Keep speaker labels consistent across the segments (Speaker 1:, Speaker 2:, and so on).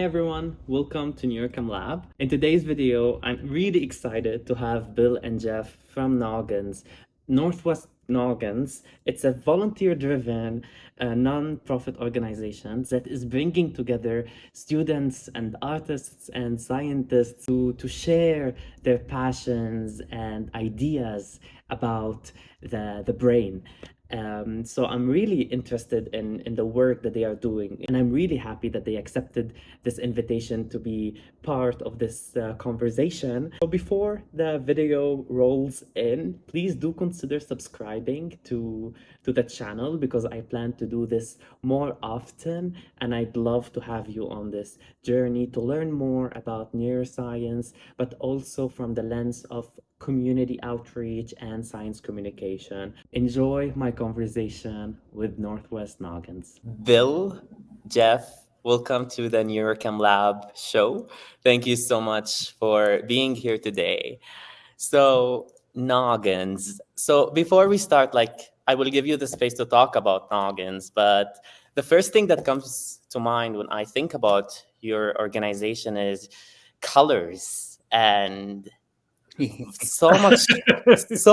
Speaker 1: everyone, welcome to Neurochem Lab. In today's video, I'm really excited to have Bill and Jeff from Noggins, NorthWest Noggins. It's a volunteer-driven non-profit organization that is bringing together students and artists and scientists to share their passions and ideas about the brain. So I'm really interested in the work that they are doing, and I'm really happy that they accepted this invitation to be part of this conversation. So before the video rolls in, please do consider subscribing to the channel, because I plan to do this more often, and I'd love to have you on this journey to learn more about neuroscience, but also from the lens of community outreach and science communication. Enjoy my conversation with NorthWest Noggins. Bill, Jeff, welcome to the Neurochem Lab show. Thank you so much for being here today. So, Noggins. So before we start, I will give you the space to talk about Noggins, but the first thing that comes to mind when I think about your organization is colors and so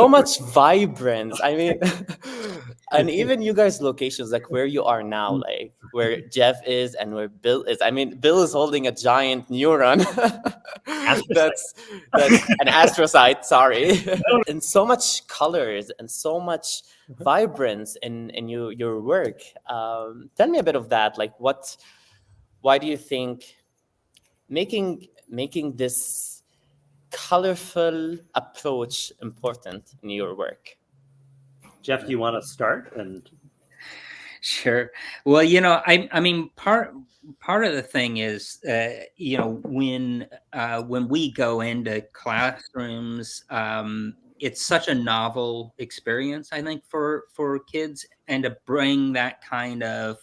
Speaker 1: much vibrance. I mean, and even you guys' locations, like where you are now, like where Jeff is and where Bill is. I mean, Bill is holding a giant neuron. that's an astrocyte. Sorry, and so much colors and so much vibrance in your work. Tell me a bit of that. Like, why do you think making this colorful approach important in your work?
Speaker 2: Jeff, do you want to start?
Speaker 3: Sure. Well, I mean, part of the thing is, when we go into classrooms, it's such a novel experience, I think, for kids, and to bring that kind of,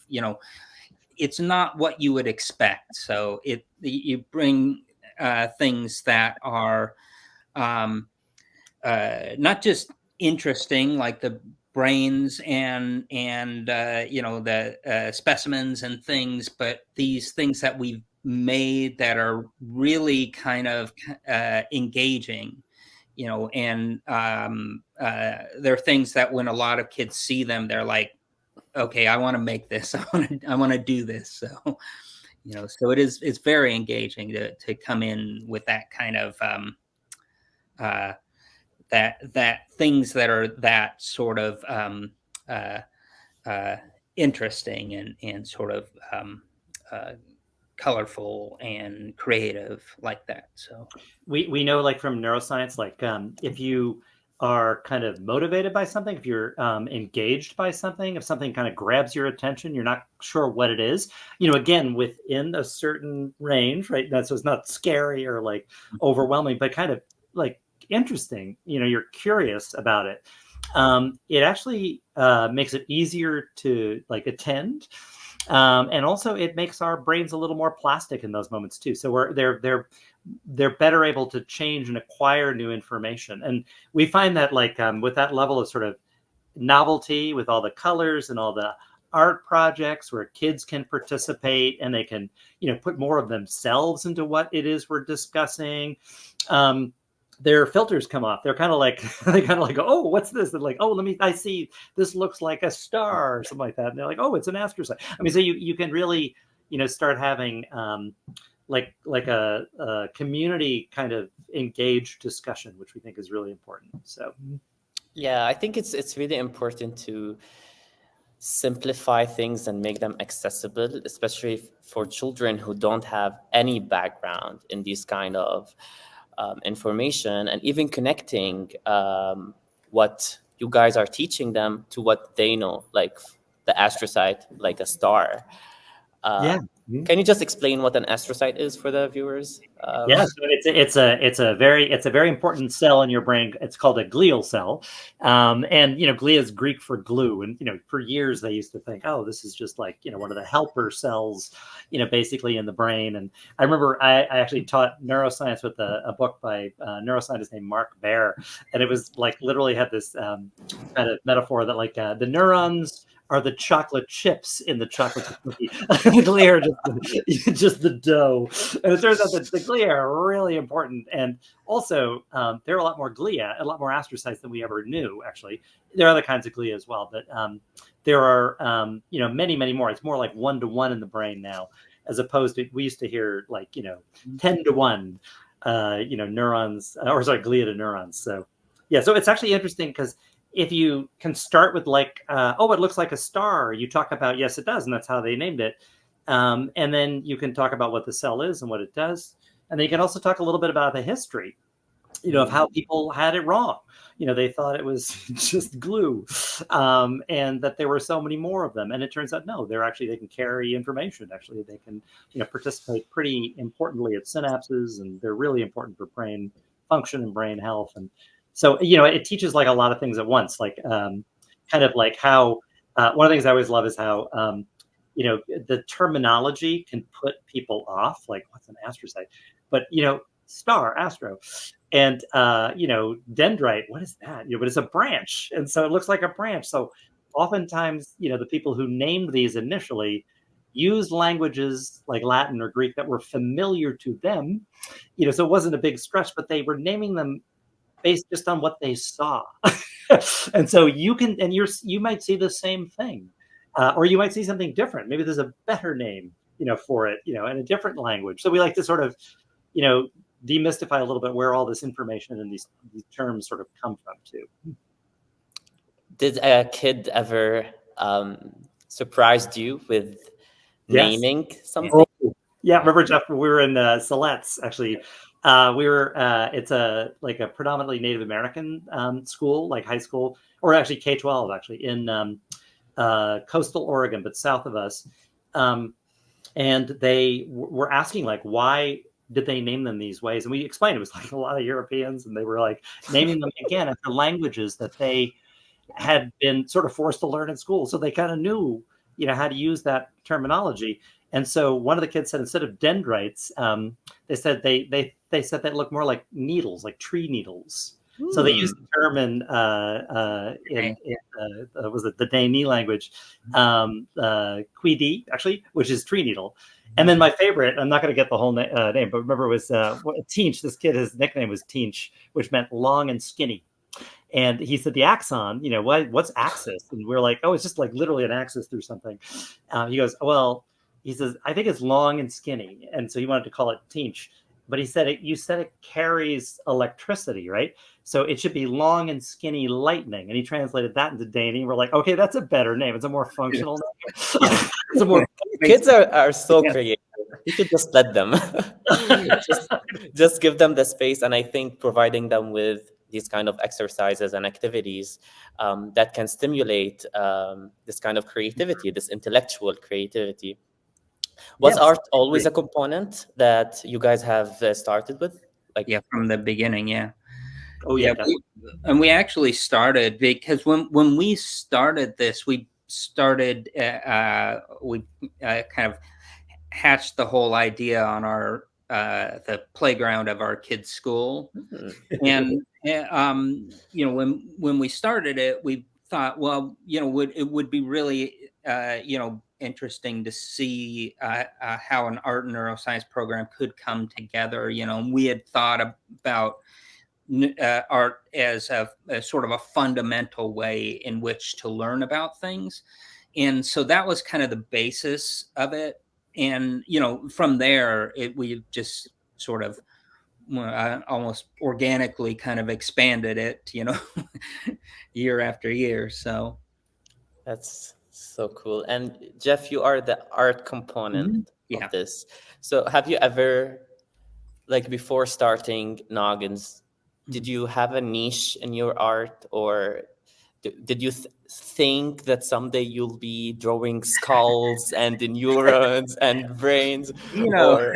Speaker 3: it's not what you would expect. So you bring things that are not just interesting, like the brains and the specimens and things, but these things that we've made that are really kind of engaging, and they're things that when a lot of kids see them, they're like, okay, I want to make this. I want to do this. So, so it's very engaging to come in with that kind of that things that are that sort of interesting and sort of colorful and creative like that. So
Speaker 2: we know, like from neuroscience, if you are kind of motivated by something, if you're engaged by something, if something kind of grabs your attention, you're not sure what it is, again, within a certain range, right? So it's not scary or like overwhelming, but kind of like interesting, you're curious about it. It actually makes it easier to attend. And also it makes our brains a little more plastic in those moments too. So they're better able to change and acquire new information. And we find that with that level of sort of novelty, with all the colors and all the art projects where kids can participate and they can, put more of themselves into what it is we're discussing. Their filters come off. They're kind of like, oh, what's this? They're like, oh, I see, this looks like a star or something like that. And they're like, oh, it's an astrocyte. I mean, so you can really, start having like a community kind of engaged discussion, which we think is really important. So,
Speaker 1: yeah, I think it's really important to simplify things and make them accessible, especially for children who don't have any background in these kind of information, and even connecting what you guys are teaching them to what they know, like the astrocyte, like a star.
Speaker 2: Yeah.
Speaker 1: Can you just explain what an astrocyte is for the viewers?
Speaker 2: Yeah, so it's a very important cell in your brain. It's called a glial cell, and glia is Greek for glue. And for years they used to think, oh, this is just like one of the helper cells, basically in the brain. And I remember I actually taught neuroscience with a book by a neuroscientist named Mark Baer, and it was like literally had this kind of metaphor that the neurons are the chocolate chips in the chocolate chip cookie. The glia are just the dough. And it turns out that the glia are really important. And also, there are a lot more glia, a lot more astrocytes than we ever knew, actually. There are other kinds of glia as well, but there are, many, many more. It's more like 1-to-1 in the brain now, as opposed to, we used to hear like, 10-to-1, neurons, glia to neurons. So, yeah, so it's actually interesting because if you can start with like, it looks like a star, you talk about, yes, it does, and that's how they named it. And then you can talk about what the cell is and what it does. And then you can also talk a little bit about the history, of how people had it wrong. They thought it was just glue, and that there were so many more of them. And it turns out, no, they can carry information. Actually, they can, participate pretty importantly at synapses, and they're really important for brain function and brain health. And so, it teaches like a lot of things at once, like kind of like how one of the things I always love is how, the terminology can put people off, like what's an astrocyte? But, star, astro, and, dendrite, what is that? But it's a branch. And so it looks like a branch. So oftentimes, the people who named these initially used languages like Latin or Greek that were familiar to them, so it wasn't a big stretch, but they were naming them based just on what they saw. And so you might see the same thing, or you might see something different. Maybe there's a better name, for it, in a different language. So we like to sort of, demystify a little bit where all this information and these terms sort of come from too.
Speaker 1: Did a kid ever surprised you with naming something?
Speaker 2: Oh, yeah, remember, Jeff, we were in 𝗖𝗵𝗲𝗰𝗲𝗀, actually. We were, it's a predominantly Native American school, like high school, or actually K-12, actually, in coastal Oregon, but south of us. And they were asking, like, why did they name them these ways? And we explained it was like a lot of Europeans, and they were like naming them again after languages that they had been sort of forced to learn in school. So they kind of knew, how to use that terminology. And so one of the kids said, instead of dendrites, they said they said they look more like needles, like tree needles. So they used the term in was it the Dene language, 𝗿𝗲𝘀𝗂𝗰𝗲𝘀, actually, which is tree needle. And then my favorite, I'm not going to get the whole name, but remember, it was 𝗔𝗯𝐶𝘂𝗁. This kid, his nickname was 𝗔𝗯𝐶𝘂𝗁, which meant long and skinny. And he said the axon, what's axis? And we're like, oh, it's just like literally an axis through something. He goes, well, he says, I think it's long and skinny. And so he wanted to call it 𝗔𝗀𝘀. But he said, you said it carries electricity, right? So it should be long and skinny lightning. And he translated that into Dane. We're like, okay, that's a better name. It's a more functional name. It's a more
Speaker 1: Kids are so creative. You should just let them. just give them the space. And I think providing them with these kind of exercises and activities that can stimulate this kind of creativity, this intellectual creativity. Was art always a component that you guys have started with?
Speaker 3: From the beginning, yeah.
Speaker 2: Oh, yeah.
Speaker 3: And we actually started because when we started this, we started, we kind of hatched the whole idea on our the playground of our kids' school. And when we started it, we thought, well, it would be really interesting to see how an art and neuroscience program could come together. We had thought about art as a sort of a fundamental way in which to learn about things. And so that was kind of the basis of it. And, from there, we just sort of almost organically kind of expanded it, year after year. So
Speaker 1: that's so cool. And Jeff, you are the art component of this. So have you ever, before starting Noggins, did you have a niche in your art, or did you think that someday you'll be drawing skulls and the neurons and brains?
Speaker 3: No,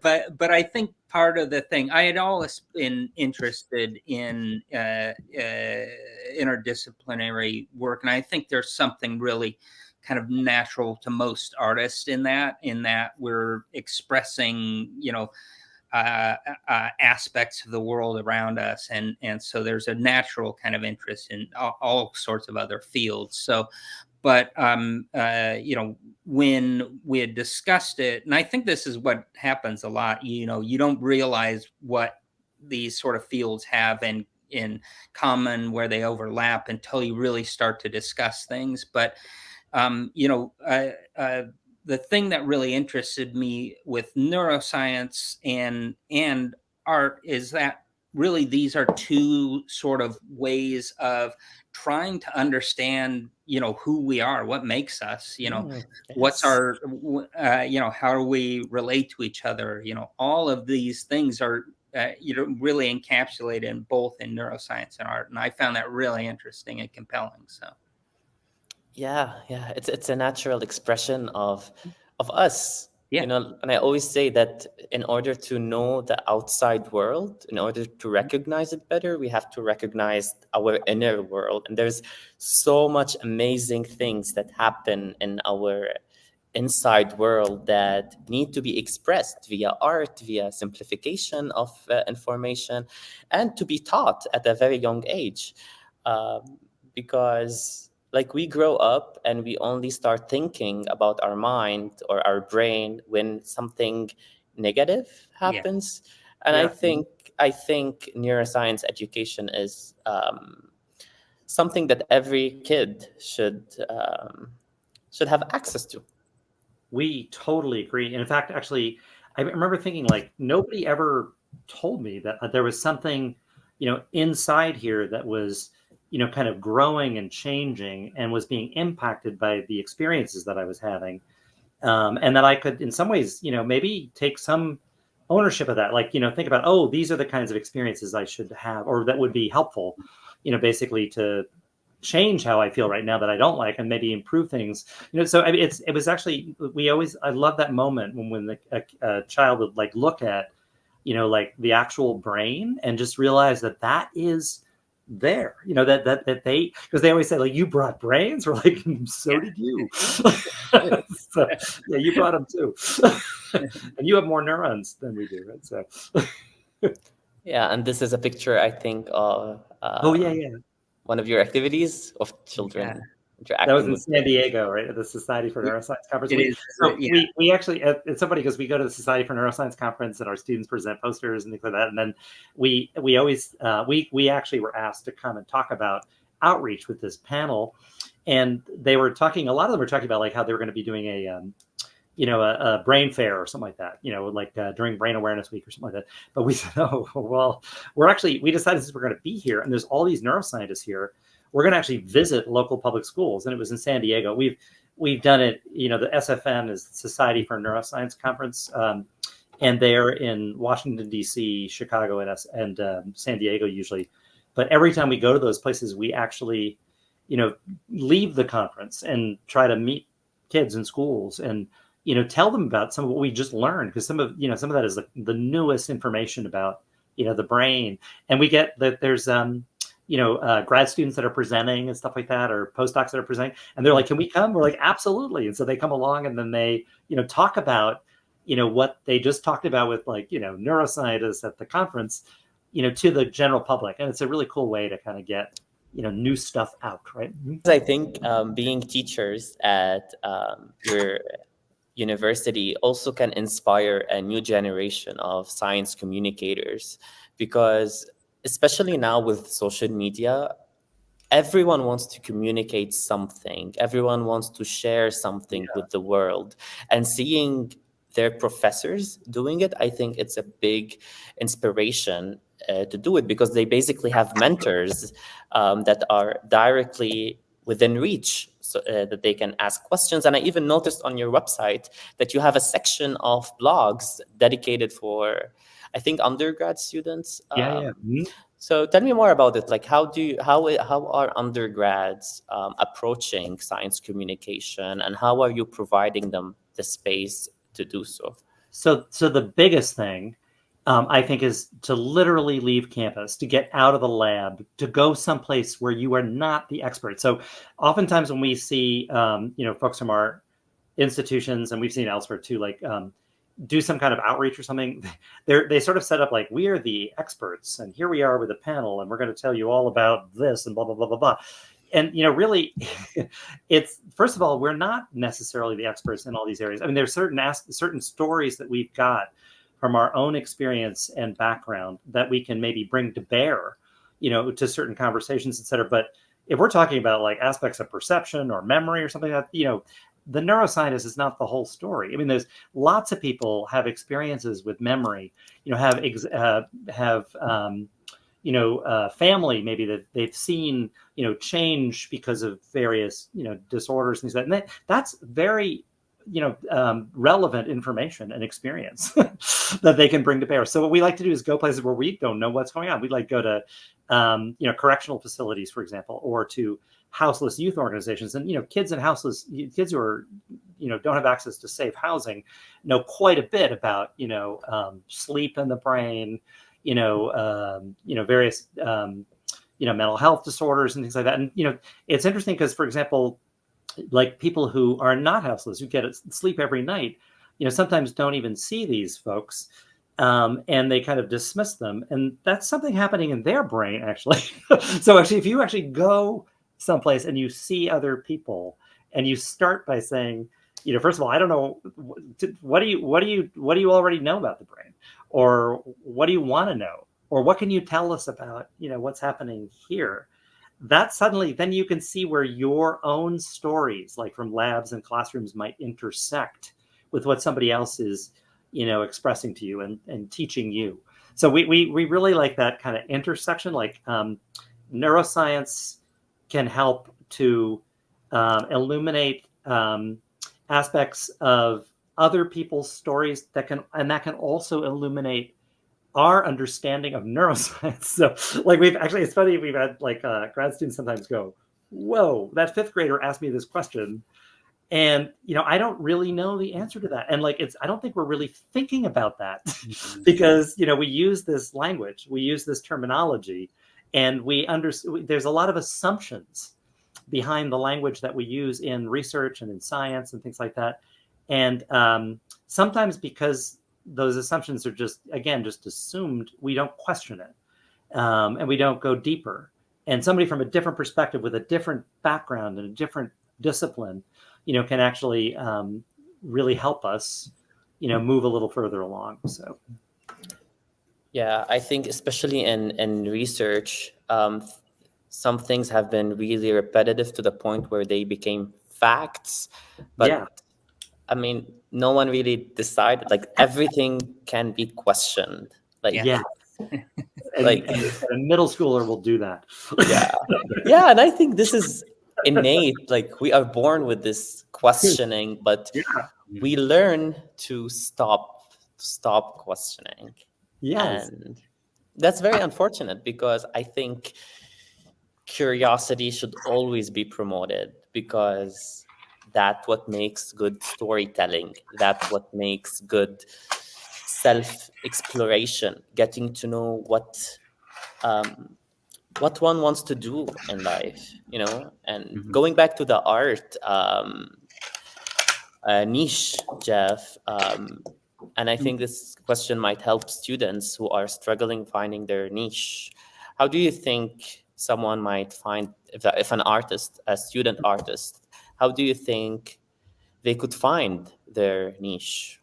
Speaker 3: but I think part of the thing, I had always been interested in interdisciplinary work, and I think there's something really kind of natural to most artists in that we're expressing, aspects of the world around us, and so there's a natural kind of interest in all sorts of other fields. So, but when we had discussed it, and I think this is what happens a lot, you don't realize what these sort of fields have in common, where they overlap, until you really start to discuss things. But the thing that really interested me with neuroscience and art is that really these are two sort of ways of trying to understand, who we are, what makes us, what's
Speaker 1: Yes.
Speaker 3: our, how do we relate to each other? All of these things are, really encapsulated in both in neuroscience and art. And I found that really interesting and compelling. So.
Speaker 1: Yeah, it's a natural expression of us.
Speaker 3: Yeah.
Speaker 1: And I always say that in order to know the outside world, in order to recognize it better, we have to recognize our inner world. And there's so much amazing things that happen in our inside world that need to be expressed via art, via simplification of information, and to be taught at a very young age. Because like we grow up and we only start thinking about our mind or our brain when something negative happens. And
Speaker 2: Yeah.
Speaker 1: I think neuroscience education is something that every kid should have access to.
Speaker 2: We totally agree. And in fact, actually, I remember thinking like nobody ever told me that there was something, inside here that was, kind of growing and changing and was being impacted by the experiences that I was having. And that I could, in some ways, maybe take some ownership of that. Like, think about, oh, these are the kinds of experiences I should have, or that would be helpful, basically to change how I feel right now that I don't like, and maybe improve things. So I mean, it was actually, I love that moment when a child would like look at, like the actual brain and just realize that is there, that they, because they always say like, you brought brains, or like, so did you. So yeah, you brought them too. And you have more neurons than we do, right? So
Speaker 1: Yeah, and this is a picture, I think, of
Speaker 2: oh yeah.
Speaker 1: one of your activities of children interacting
Speaker 2: That was in
Speaker 1: with
Speaker 2: San Diego, right? At the Society for Neuroscience conference.
Speaker 3: It is,
Speaker 2: So
Speaker 3: yeah.
Speaker 2: we actually, it's so funny because we go to the Society for Neuroscience conference and our students present posters and things like that. And then we always, we actually were asked to come and talk about outreach with this panel. And they were talking, a lot of them were talking about like how they were going to be doing a brain fair or something like that, like during Brain Awareness Week or something like that. But we said, oh, well, we decided since we're going to be here and there's all these neuroscientists here, we're going to actually visit local public schools. And it was in San Diego. We've done it, the SFN is Society for Neuroscience Conference. And they're in Washington, D.C., Chicago, and San Diego usually. But every time we go to those places, we actually, leave the conference and try to meet kids in schools and, tell them about some of what we just learned. Because some of that is the newest information about, the brain. And we get that there's, grad students that are presenting and stuff like that, or postdocs that are presenting, and they're like, can we come? We're like, absolutely. And so they come along and then they, talk about, what they just talked about with like, neuroscientists at the conference, to the general public. And it's a really cool way to kind of get, new stuff out, right?
Speaker 1: I think being teachers at your university also can inspire a new generation of science communicators, because especially now with social media, everyone wants to communicate something. Everyone wants to share something with the world. And seeing their professors doing it, I think it's a big inspiration to do it, because they basically have mentors that are directly within reach, so that they can ask questions. And I even noticed on your website that you have a section of blogs dedicated for, I think, undergrad students. So tell me more about it. Like, how are undergrads approaching science communication, and how are you providing them the space to do so?
Speaker 2: So the biggest thing, I think, is to literally leave campus, to get out of the lab, to go someplace where you are not the expert. So oftentimes when we see, folks from our institutions, and we've seen elsewhere too, like, do some kind of outreach or something, they sort of set up like, we are the experts, and here we are with a panel, and we're going to tell you all about this and blah blah blah blah blah. And really, it's, first of all, we're not necessarily the experts in all these areas. I mean, there's certain stories that we've got from our own experience and background that we can maybe bring to bear, to certain conversations, et cetera. But if we're talking about like aspects of perception or memory or something like that, the neuroscientist is not the whole story. I mean, there's lots of people have experiences with memory, have family maybe that they've seen, change because of various, disorders and things like that. And that's very, relevant information and experience that they can bring to bear. So what we like to do is go places where we don't know what's going on. We'd like to go to, correctional facilities, for example, or to houseless youth organizations. And, kids and kids who are, don't have access to safe housing know quite a bit about, sleep in the brain, various, mental health disorders and things like that. And, it's interesting because, for example, like people who are not houseless, who get sleep every night, sometimes don't even see these folks, and they kind of dismiss them. And that's something happening in their brain, actually. So actually, if you actually go someplace and you see other people, and you start by saying, first of all, I don't know, what do you already know about the brain, or what do you want to know, or what can you tell us about, what's happening here? That suddenly, then you can see where your own stories, like from labs and classrooms, might intersect with what somebody else is, expressing to you and teaching you. So we really like that kind of intersection. Like neuroscience can help to illuminate aspects of other people's stories that can also illuminate our understanding of neuroscience. So like it's funny, we've had like grad students sometimes go, whoa, that fifth grader asked me this question, and I don't really know the answer to that. And like I don't think we're really thinking about that because we use this language, we use this terminology, and there's a lot of assumptions behind the language that we use in research and in science and things like that. And sometimes because those assumptions are just assumed, we don't question it, and we don't go deeper. And somebody from a different perspective with a different background and a different discipline, can actually really help us, move a little further along. So,
Speaker 1: yeah, I think especially in research, some things have been really repetitive to the point where they became facts. But
Speaker 2: yeah.
Speaker 1: I mean, no one really decided, like everything can be questioned. Like,
Speaker 2: yeah. And a middle schooler will do that.
Speaker 1: Yeah. Yeah. And I think this is innate. Like we are born with this questioning, but we learn to stop questioning.
Speaker 2: Yes.
Speaker 1: And that's very unfortunate, because I think curiosity should always be promoted, because that's what makes good storytelling. That's what makes good self-exploration, getting to know what one wants to do in life, and going back to the art niche, Jeff, and I think this question might help students who are struggling finding their niche. How do you think someone might find, if an artist, a student artist, how do you think they could find their niche?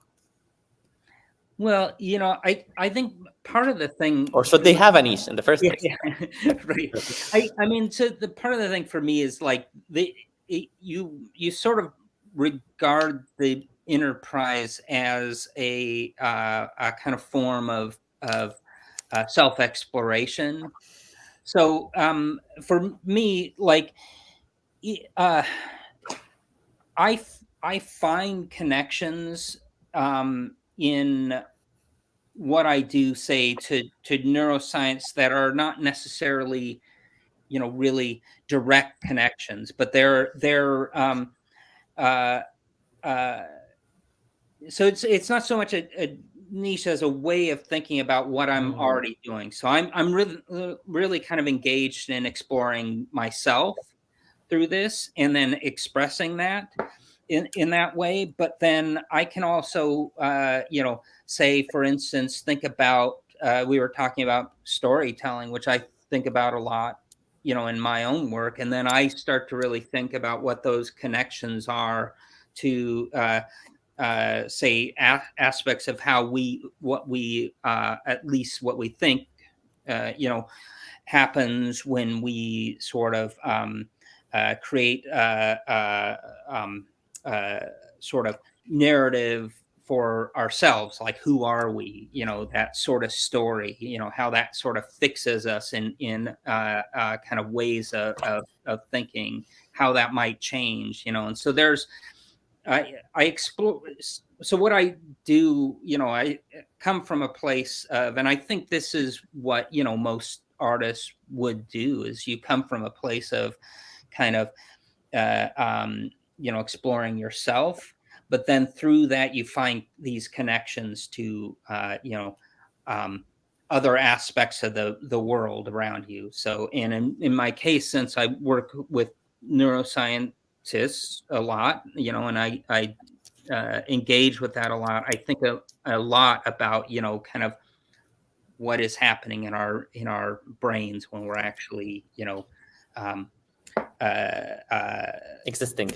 Speaker 3: Well, I think part of the thing,
Speaker 1: or should they have a niche in the first place?
Speaker 3: Yeah, right. I mean, so the part of the thing for me is like you sort of regard the enterprise as a kind of form of self-exploration. So for me, like I find connections in what I do, say, to neuroscience that are not necessarily, really direct connections, but they're so it's not so much a niche as a way of thinking about what I'm already doing. So I'm really kind of engaged in exploring myself through this, and then expressing that. in that way. But then I can also, say, for instance, think about, we were talking about storytelling, which I think about a lot, in my own work. And then I start to really think about what those connections are to, say, aspects of how at least what we think, happens when we sort of create sort of narrative for ourselves, like who are we, that sort of story, how that sort of fixes us in kind of ways of thinking, how that might change, and so I explore. So what I do, I come from a place of, and I think this is what, most artists would do, is you come from a place of kind of, exploring yourself, but then through that you find these connections to, other aspects of the world around you. So, and in my case, since I work with neuroscientists a lot, and I engage with that a lot, I think a lot about, kind of what is happening in our brains when we're actually, um,
Speaker 1: Existing.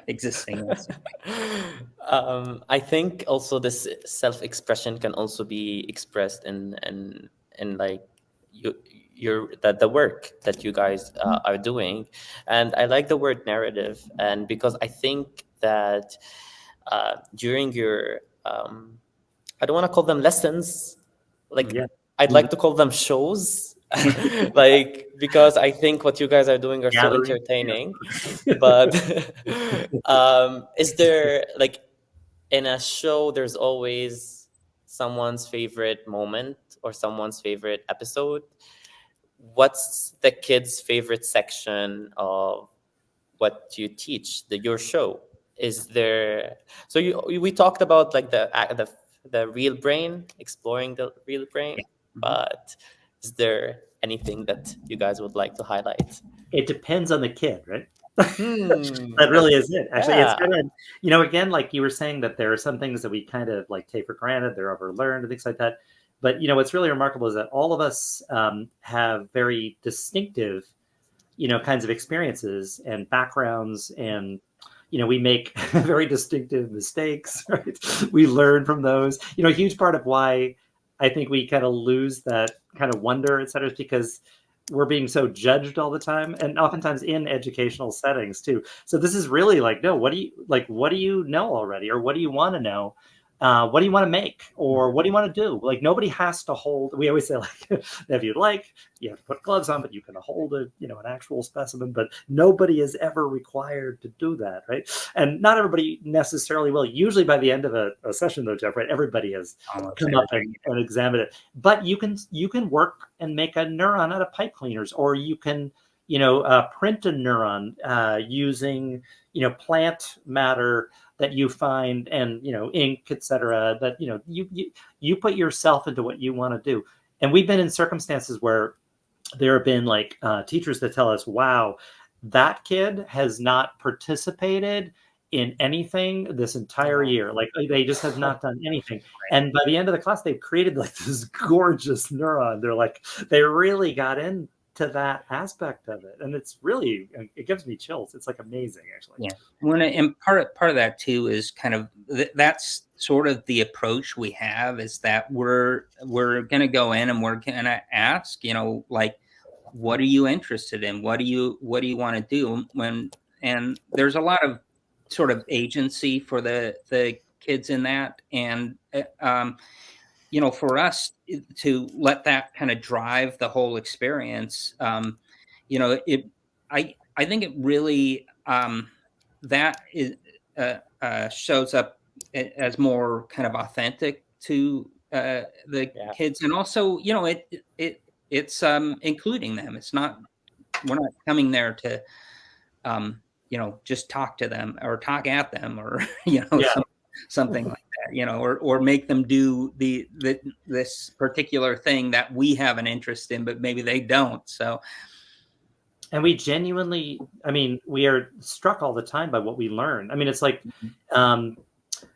Speaker 3: existing.
Speaker 1: I think also this self-expression can also be expressed in like the work that you guys are doing, and I like the word narrative, and because I think that during your I don't want to call them lessons, like I'd like to call them shows, like, because I think what you guys are doing are so entertaining. But is there, like, in a show, there's always someone's favorite moment or someone's favorite episode. What's the kids' favorite section of what you teach, your show? Is there, so we talked about like the real brain, exploring the real brain, but is there anything that you guys would like to highlight?
Speaker 2: It depends on the kid, right? That really is it. Actually, it's kind of, again, like you were saying, that there are some things that we kind of like take for granted, they're overlearned and things like that. But, what's really remarkable is that all of us have very distinctive, kinds of experiences and backgrounds, and, we make very distinctive mistakes, right? We learn from those. A huge part of why I think we kind of lose that kind of wonder, et cetera, is because we're being so judged all the time, and oftentimes in educational settings too. So this is really like, no, what do you know already, or what do you want to know? What do you want to make, or what do you want to do? Like, nobody has to hold. We always say, like, if you'd like, you have to put gloves on, but you can hold an actual specimen. But nobody is ever required to do that, right? And not everybody necessarily will. Usually, by the end of a session, though, Jeff, right, everybody has come up and examined it. But you can work and make a neuron out of pipe cleaners, or you can print a neuron using plant matter that you find, and ink, etc. That you put yourself into what you want to do. And we've been in circumstances where there have been like teachers that tell us, wow, that kid has not participated in anything this entire year. Like, they just have not done anything. And by the end of the class, they've created like this gorgeous neuron. They're like, they really got into that aspect of it, and it's really, it gives me chills. It's like amazing, actually.
Speaker 3: Yeah, and part of that too is kind of that's sort of the approach we have, is that we're going to go in and we're going to ask, like, what are you interested in? What do you want to do? And there's a lot of sort of agency for the kids in that, and for us to let that kind of drive the whole experience, I think it really that is shows up as more kind of authentic to the kids, and also it's including them. It's not, we're not coming there to just talk to them or talk at them, or something like that, or make them do this particular thing that we have an interest in, but maybe they don't. So
Speaker 2: And we genuinely, I mean, we are struck all the time by what we learn. I mean, it's like,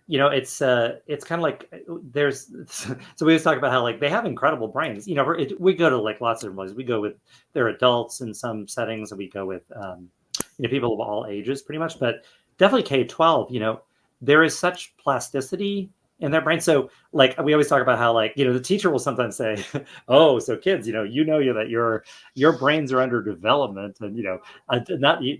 Speaker 2: you know, it's kind of like there's, so we always talk about how like they have incredible brains. You know, we go to like lots of different places. We go with their adults in some settings, and we go with, you know, people of all ages pretty much, but definitely K-12, you know, there is such plasticity in their brain. So like we always talk about how like, you know, the teacher will sometimes say, oh, so kids, you know that your brains are under development, and you know,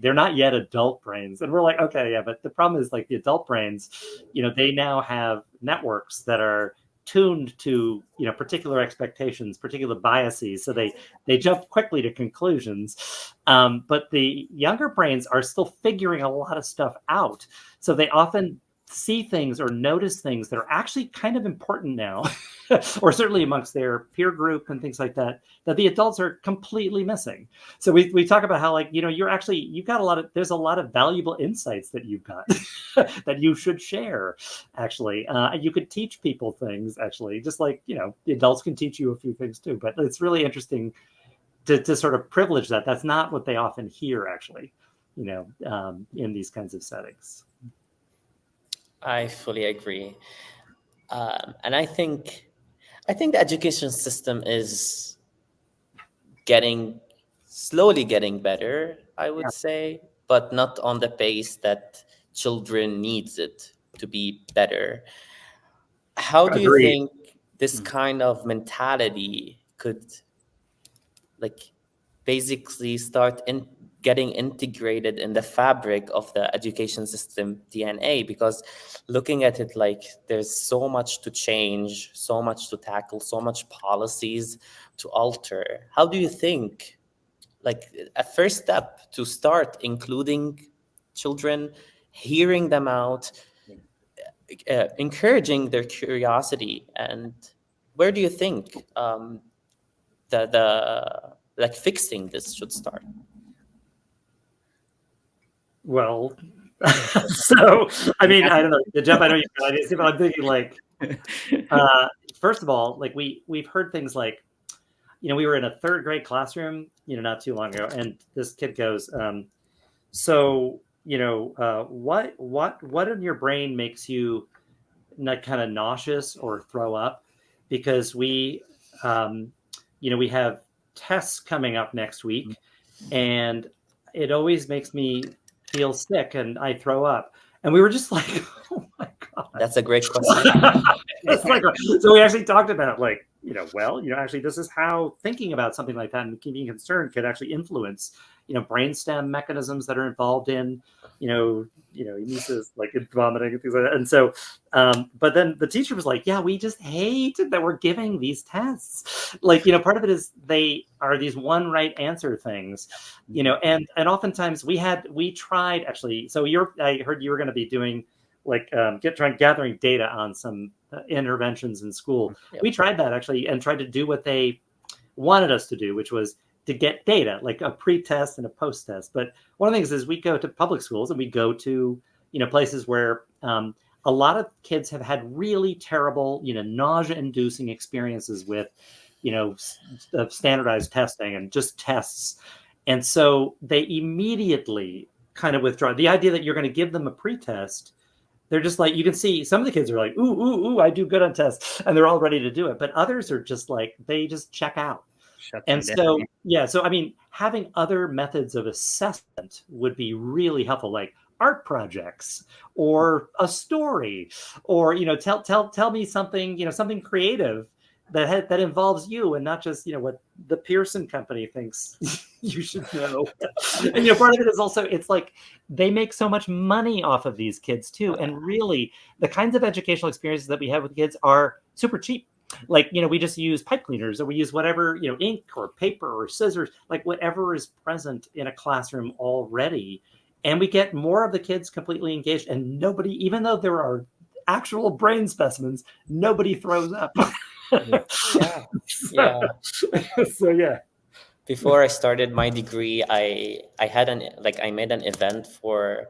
Speaker 2: they're not yet adult brains. And we're like, okay, yeah, but the problem is like the adult brains, you know, they now have networks that are tuned to, you know, particular expectations, particular biases, so they jump quickly to conclusions. But the younger brains are still figuring a lot of stuff out, so they often see things or notice things that are actually kind of important now, or certainly amongst their peer group and things like that, that the adults are completely missing. So we talk about how like, you know, you've got there's a lot of valuable insights that you've got that you should share. Actually, you could teach people things, actually, just like, you know, the adults can teach you a few things too. But it's really interesting to sort of privilege that. That's not what they often hear, actually, you know, in these kinds of settings.
Speaker 1: I fully agree. And I think the education system is slowly getting better, I would say, but not on the pace that children needs it to be better. How do you think this kind of mentality could like basically start getting integrated in the fabric of the education system DNA? Because looking at it, like, there's so much to change, so much to tackle, so much policies to alter. How do you think, like, a first step to start including children, hearing them out, encouraging their curiosity, and where do you think like fixing this should start?
Speaker 2: Well, so I mean, I don't know, Jeff. I know you've got ideas, but I'm thinking like, first of all, like we've heard things like, you know, we were in a third grade classroom, you know, not too long ago, and this kid goes, so you know, what in your brain makes you not kind of nauseous or throw up? Because we, you know, we have tests coming up next week, and it always makes me feel sick and I throw up. And we were just like, oh my God.
Speaker 1: That's a great question.
Speaker 2: It's like, so we actually talked about like, you know, well, you know, actually this is how thinking about something like that and being concerned could actually influence, you know, brainstem mechanisms that are involved in, you know, emesis, like vomiting and things like that. And so, but then the teacher was like, yeah, we just hate that we're giving these tests. Like, you know, part of it is they are these one right answer things, you know, and oftentimes we tried actually. So I heard you were going to be doing like gathering data on some interventions in school. Yep. We tried that actually and tried to do what they wanted us to do, which was to get data, like a pre-test and a post-test. But one of the things is we go to public schools and we go to, you know, places where a lot of kids have had really terrible, you know, nausea-inducing experiences with, you know, standardized testing and just tests. And so they immediately kind of withdraw. The idea that you're going to give them a pre-test, they're just like, you can see some of the kids are like, ooh, I do good on tests. And they're all ready to do it. But others are just like, they just check out. And so, yeah, so I mean, having other methods of assessment would be really helpful, like art projects or a story, or, you know, tell me something, you know, something creative that involves you and not just, you know, what the Pearson company thinks you should know. And, you know, part of it is also, it's like they make so much money off of these kids too. And really the kinds of educational experiences that we have with kids are super cheap. Like, you know, we just use pipe cleaners, or we use whatever, you know, ink or paper or scissors, like whatever is present in a classroom already. And we get more of the kids completely engaged, and nobody, even though there are actual brain specimens, nobody throws up.
Speaker 1: Yeah.
Speaker 2: So yeah.
Speaker 1: Before I started my degree, I made an event for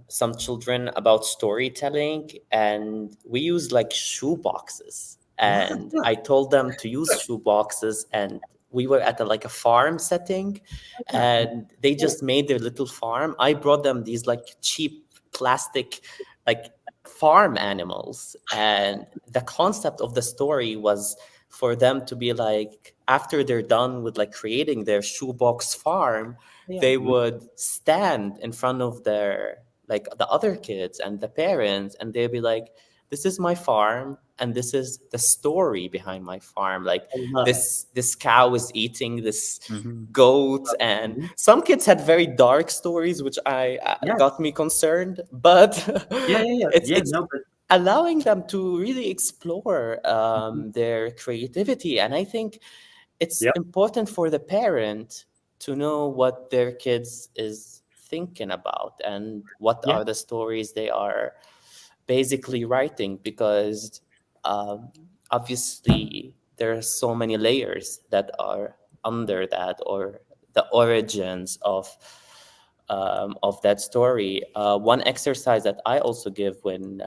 Speaker 1: some children about storytelling, and we used like shoe boxes, and I told them to use shoe boxes and we were at like a farm setting, and they just made their little farm. I brought them these like cheap plastic like farm animals, and the concept of the story was for them to be like, after they're done with like creating their shoebox farm, they would stand in front of their like the other kids and the parents, and they'd be like, this is my farm and this is the story behind my farm. Like this cow is eating this goat, and some kids had very dark stories, which got me concerned. But it's allowing them to really explore their creativity, and I think it's important for the parent to know what their kids is thinking about and what are the stories they are basically writing, because obviously there are so many layers that are under that, or the origins of that story. One exercise that I also give when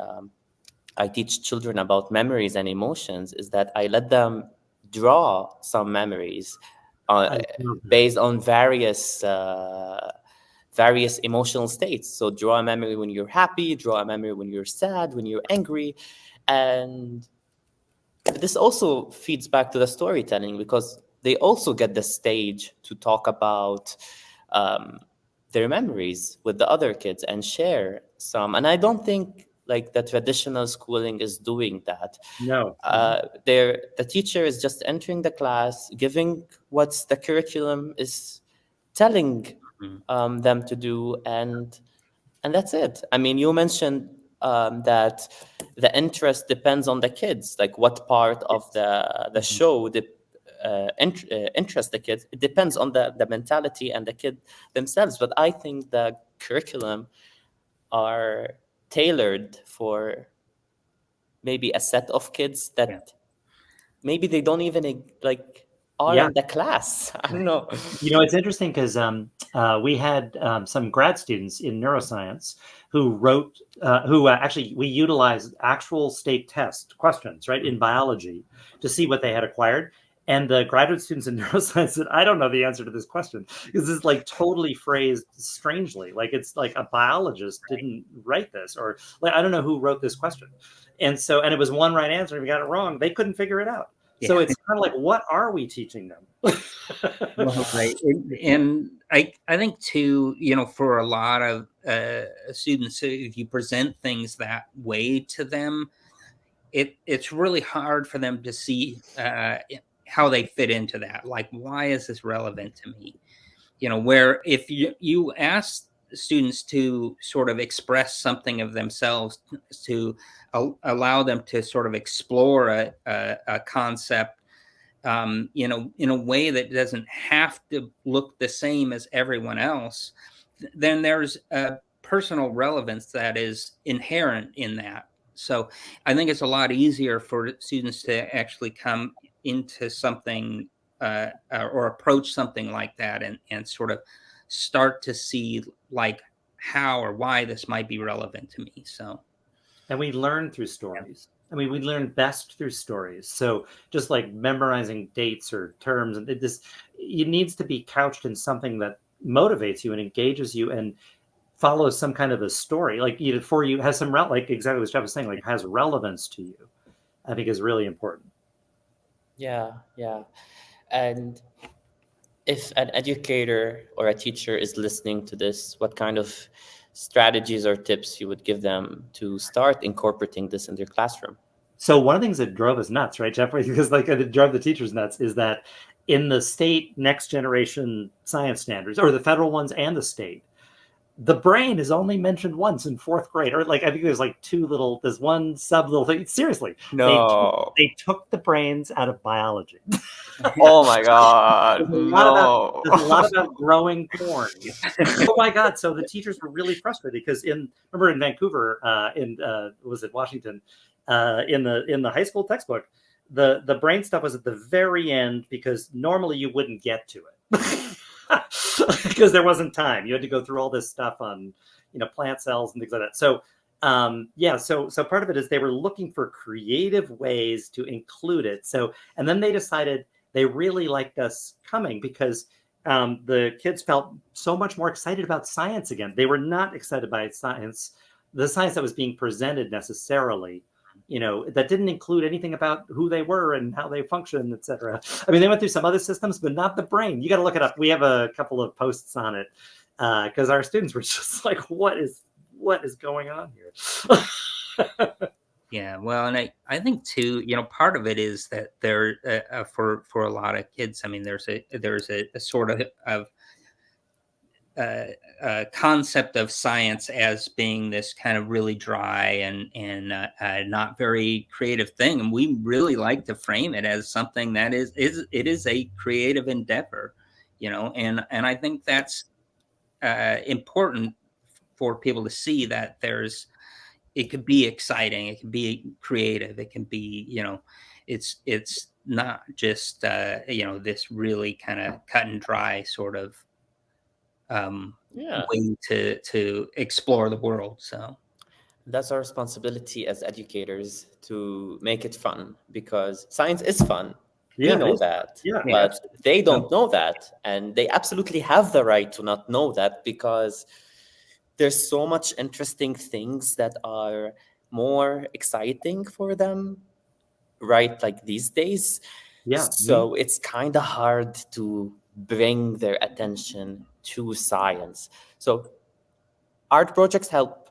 Speaker 1: I teach children about memories and emotions is that I let them draw some memories based on various emotional states. So draw a memory when you're happy, draw a memory when you're sad, when you're angry. And this also feeds back to the storytelling, because they also get the stage to talk about their memories with the other kids and share some. And I don't think like the traditional schooling is doing that.
Speaker 2: No.
Speaker 1: The teacher is just entering the class, giving what's the curriculum is telling them to do, and that's it. I mean, you mentioned that the interest depends on the kids, like what part of the show interest the kids. It depends on the mentality and the kid themselves. But I think the curriculum are tailored for maybe a set of kids that maybe they don't even like are in the class. I don't know.
Speaker 2: You know, it's interesting because we had some grad students in neuroscience who wrote, actually we utilized actual state test questions, right, in biology to see what they had acquired. And the graduate students in neuroscience said, I don't know the answer to this question, because it's like totally phrased strangely. Like it's like a biologist didn't write this, or like, I don't know who wrote this question. And so, and it was one right answer. If you got it wrong, they couldn't figure it out. So it's kind of like, what are we teaching them?
Speaker 3: Well, right. And I think too, you know, for a lot of students, if you present things that way to them, it's really hard for them to see how they fit into that. Like, why is this relevant to me? You know, where if you ask students to sort of express something of themselves, to allow them to sort of explore a concept, you know, in a way that doesn't have to look the same as everyone else, then there's a personal relevance that is inherent in that. So I think it's a lot easier for students to actually come into something or approach something like that and sort of start to see like how or why this might be relevant to me. So,
Speaker 2: and we learn through stories. I mean, we learn best through stories. So just like memorizing dates or terms, and it needs to be couched in something that motivates you and engages you and follows some kind of a story, like for you has some like exactly what Jeff was saying, like has relevance to you. I think is really important.
Speaker 1: Yeah. And if an educator or a teacher is listening to this, what kind of strategies or tips you would give them to start incorporating this in their classroom?
Speaker 2: So one of the things that drove us nuts, right, Jeff, because like it drove the teachers nuts, is that in the state next generation science standards, or the federal ones and the state, the brain is only mentioned once in 4th grade, or like I think there's like there's one sub little thing. Seriously,
Speaker 1: no,
Speaker 2: they took the brains out of biology.
Speaker 1: Oh my god,
Speaker 2: there's a lot about growing corn. Oh my god! So the teachers were really frustrated because remember in Vancouver, was it Washington, in the high school textbook, the brain stuff was at the very end because normally you wouldn't get to it. Because there wasn't time. You had to go through all this stuff on, plant cells and things like that. So, so part of it is they were looking for creative ways to include it. So, and then they decided they really liked us coming because the kids felt so much more excited about science again. They were not excited by science, the science that was being presented necessarily, that didn't include anything about who they were and how they function, etc. I mean, they went through some other systems, but not the brain. You got to look it up. We have a couple of posts on it because our students were just like, what is going on here?
Speaker 3: Yeah, well, and I think too, part of it is that there for a lot of kids, I mean, there's a sort of concept of science as being this kind of really dry and not very creative thing, and we really like to frame it as something that is a creative endeavor, and I think that's important for people to see that it could be exciting, it can be creative, it can be, it's not just this really kind of cut and dry sort of way to explore the world. So
Speaker 4: that's our responsibility as educators to make it fun, because science is fun.
Speaker 2: Yeah,
Speaker 4: we know that, but they don't know that, and they absolutely have the right to not know that, because there's so much interesting things that are more exciting for them, right? Like these days.
Speaker 2: Yeah.
Speaker 4: So it's kind of hard to bring their attention to science. So art projects help.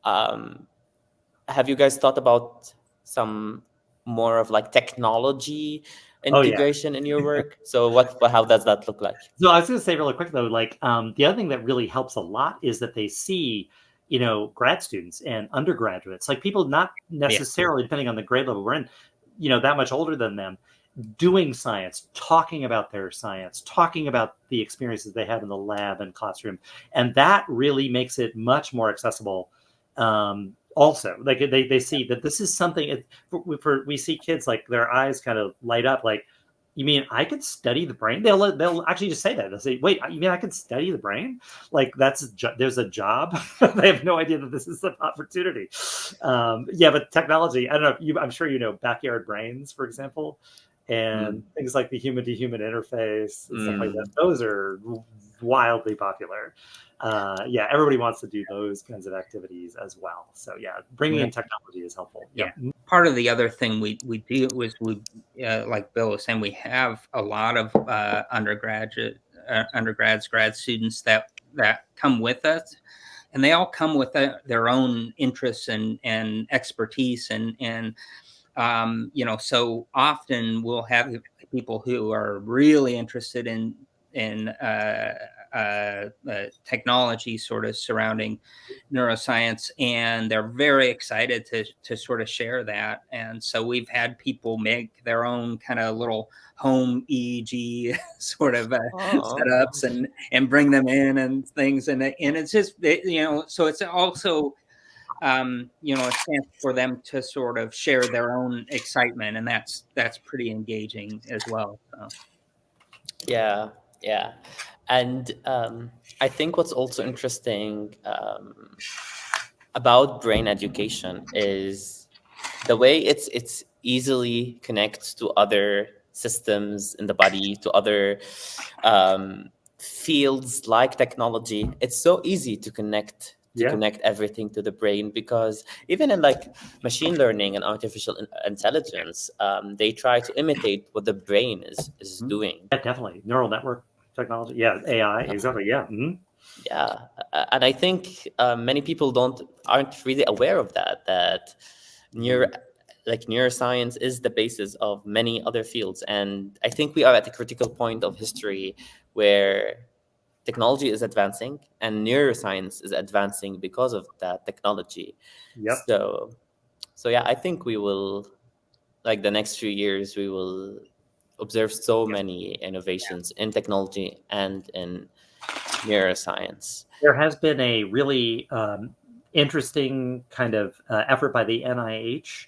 Speaker 4: Have you guys thought about some more of like technology integration in your work? So how does that look like?
Speaker 2: So I was going to say really quick though, like the other thing that really helps a lot is that they see, grad students and undergraduates, like people not necessarily, depending on the grade level we're in, that much older than them, doing science, talking about their science, talking about the experiences they have in the lab and classroom. And that really makes it much more accessible. Also, like they see that this is something we see kids, like their eyes kind of light up, like, you mean I could study the brain? They'll actually just say that. They'll say, wait, you mean I could study the brain? Like there's a job. They have no idea that this is an opportunity. But technology, I don't know, I'm sure backyard brains, for example, and things like the human to human interface and stuff like that. Those are wildly popular. Everybody wants to do those kinds of activities as well. So bringing in technology is helpful.
Speaker 3: Part of the other thing we do is like Bill was saying, we have a lot of undergrads, grad students that come with us, and they all come with their own interests and expertise, and so often we'll have people who are really interested in technology sort of surrounding neuroscience, and they're very excited to sort of share that. And so we've had people make their own kind of little home EEG sort of setups and bring them in and things, and it's just so it's also a chance for them to sort of share their own excitement, and that's pretty engaging as well. So.
Speaker 4: Yeah. And I think what's also interesting about brain education is the way it's easily connects to other systems in the body, to other fields like technology. It's so easy to connect everything to the brain, because even in like machine learning and artificial intelligence, they try to imitate what the brain is doing.
Speaker 2: Yeah, definitely. Neural network technology. Yeah, AI. Exactly. Yeah.
Speaker 4: Yeah, and I think many people aren't really aware of that neuroscience is the basis of many other fields. And I think we are at a critical point of history where technology is advancing and neuroscience is advancing because of that technology.
Speaker 2: Yep.
Speaker 4: So I think we will, like the next few years, we will observe so many innovations in technology and in neuroscience.
Speaker 2: There has been a really interesting kind of effort by the NIH.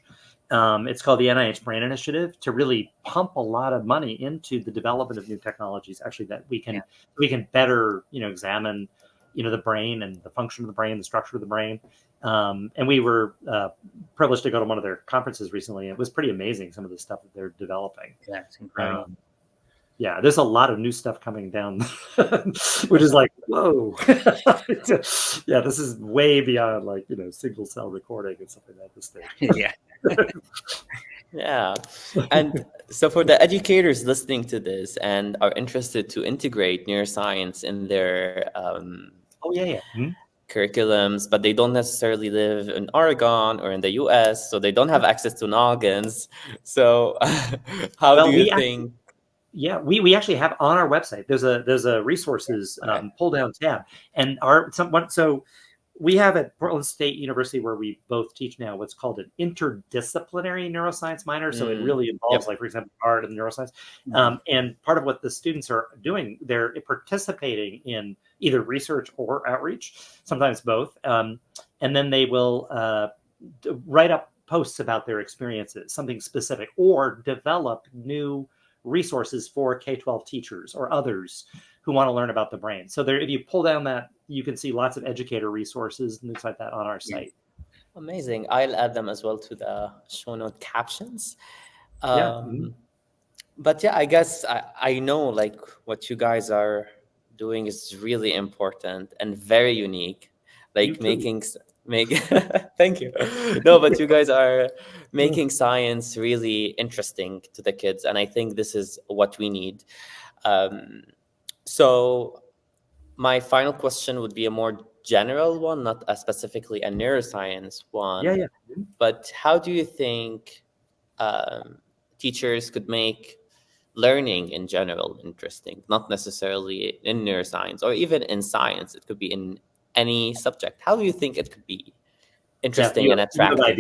Speaker 2: It's called the NIH Brain Initiative, to really pump a lot of money into the development of new technologies, actually, that we can better examine the brain and the function of the brain, the structure of the brain. And we were privileged to go to one of their conferences recently. It was pretty amazing, some of the stuff that they're developing.
Speaker 3: That's incredible.
Speaker 2: yeah, there's a lot of new stuff coming down, which is like, whoa. Yeah, this is way beyond like, you know, single cell recording and something like this stage.
Speaker 3: Yeah.
Speaker 4: Yeah. And so for the educators listening to this and are interested to integrate neuroscience in their
Speaker 2: Oh, yeah.
Speaker 4: curriculums, but they don't necessarily live in Oregon or in the US, so they don't have access to noggins. So how do you think?
Speaker 2: Yeah, we actually have on our website, there's a resources pull down tab, and so we have at Portland State University, where we both teach now, what's called an interdisciplinary neuroscience minor. So it really involves, like, for example, art and neuroscience. And part of what the students are doing, they're participating in either research or outreach, sometimes both. And then they will write up posts about their experiences, something specific, or develop new resources for K-12 teachers or others who want to learn about the brain. So there, if you pull down that, you can see lots of educator resources and things like that on our site.
Speaker 4: Amazing. I'll add them as well to the show note captions. But yeah, I guess I know like what you guys are doing is really important and very unique. Like making thank you. No, but you guys are making science really interesting to the kids, and I think this is what we need. So my final question would be a more general one, not specifically a neuroscience one. But how do you think teachers could make learning in general interesting? Not necessarily in neuroscience or even in science. It could be in any subject. How do you think it could be interesting and attractive?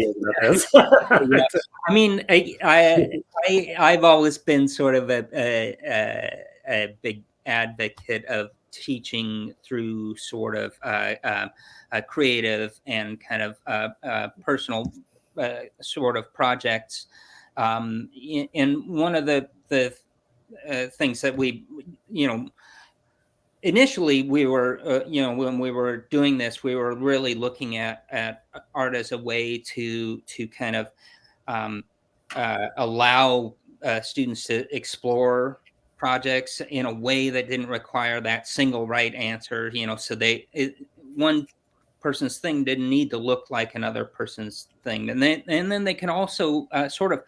Speaker 3: I mean, I've always been sort of a big advocate of teaching through sort of creative and kind of personal sort of projects. And one of the things that we, initially we were, when we were doing this, we were really looking at art as a way to kind of allow students to explore projects in a way that didn't require that single right answer, so one person's thing didn't need to look like another person's thing. And then they can also sort of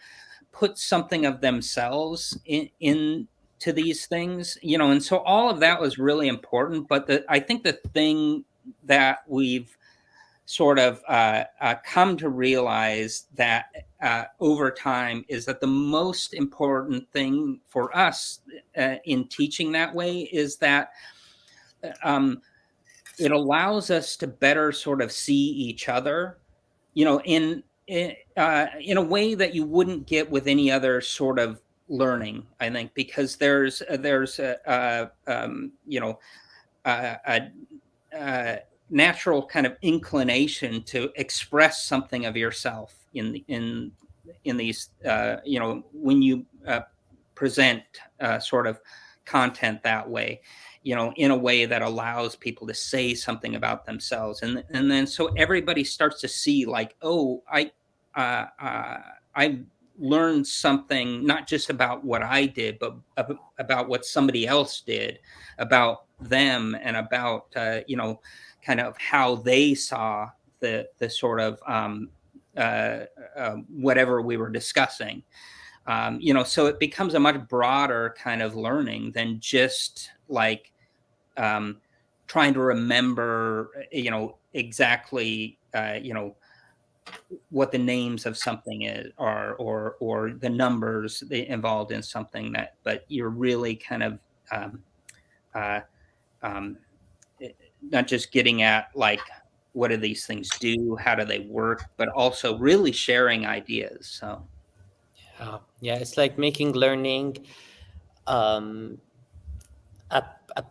Speaker 3: put something of themselves into these things, and so all of that was really important. But I think the thing that we've sort of come to realize that over time is that the most important thing for us in teaching that way is that it allows us to better sort of see each other, in a way that you wouldn't get with any other sort of learning, I think, because there's a natural kind of inclination to express something of yourself in these, when you present sort of content that way, in a way that allows people to say something about themselves, and then so everybody starts to see like, oh, I learned something not just about what I did, but about what somebody else did, about them, and about kind of how they saw the sort of whatever we were discussing. So it becomes a much broader kind of learning than just like trying to remember, exactly, what the names of something are, or the numbers involved in something, but you're really kind of not just getting at like, what do these things do? How do they work? But also really sharing ideas. So.
Speaker 4: Yeah, it's like making learning a